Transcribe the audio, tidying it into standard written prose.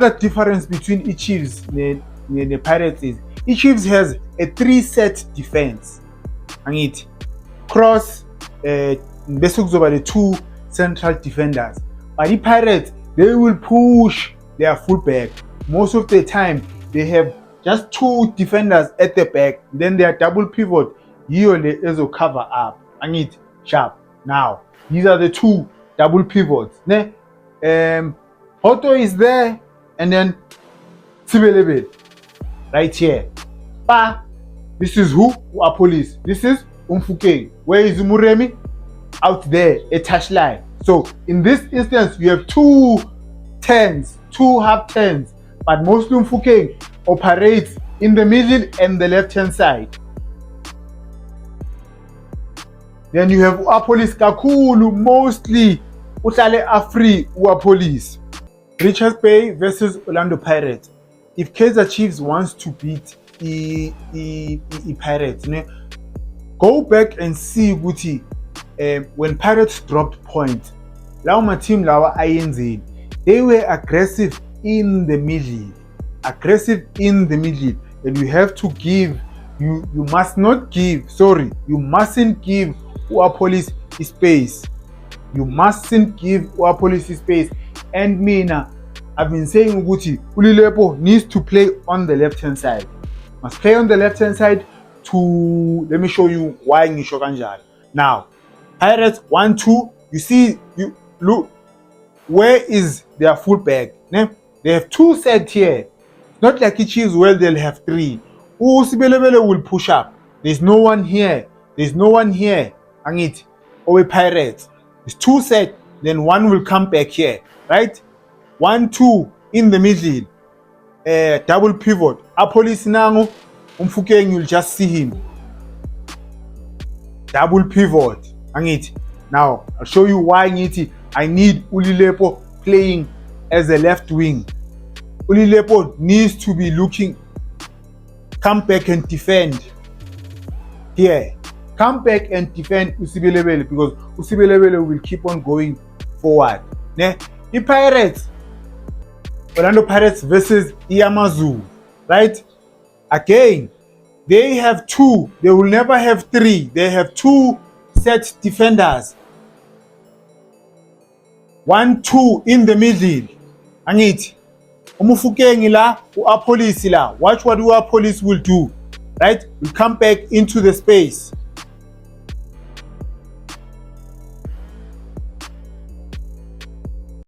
The difference between iChiefs and the Pirates is iChiefs has a 3-set defense. Angithi cross bese kuzoba the 2 central defenders. But the Pirates, they will push their fullback. Most of the time they have just 2 defenders at the back, then their double pivot yiyo le ezo cover up. Angithi sharp. Now these are the 2 double pivots ne. Otto is there and then Sibelebele right here. This is who? Police. This is Mofokeng. Where is Muremi? Out there, a touchline. So in this instance, you have 2 10s, 2 half 10s, but mostly Mofokeng operates in the middle and the left-hand side. Then you have Police kakhulu, mostly uhlale a-free Police. Richards Bay versus Orlando Pirates. If Kaizer Chiefs wants to beat the Pirates, go back and see ukuthi when Pirates dropped points, lawo ma team lawa ayenzeni, they were aggressive in the middle, and you have to give, you mustn't give Police space. You mustn't give Police space. And mina, I've been saying ukuthi Ulilepo needs to play on the left-hand side. Must play on the left-hand side to, let me show you why ngisho kanjalo. Now, Pirates 1-2, you look, where is their fullback? They have 2 set here. Not like Chiefs where they'll have 3. Sibelebele will push up. There's no one here. Angithi, Owe Pirates. It's 2 set, then 1 will come back here. Right? 1-2 in the middle. Double pivot. Police nango, Mofokeng, you'll just see him. Double pivot. Angithi. Now, I'll show you why I need Ulilepo playing as a left wing. Ulilepo needs to be looking, come back and defend. Here. Come back and defend Usibelebele, because Usibelebele will keep on going forward. The Pirates, Orlando Pirates versus Amazulu, right? Again, they have 2. They will never have 3. They have 2 set defenders. 1-2 in the middle. Angithi, Mofokeng la, Police la. Watch what Police will do. Right? Will come back into the space.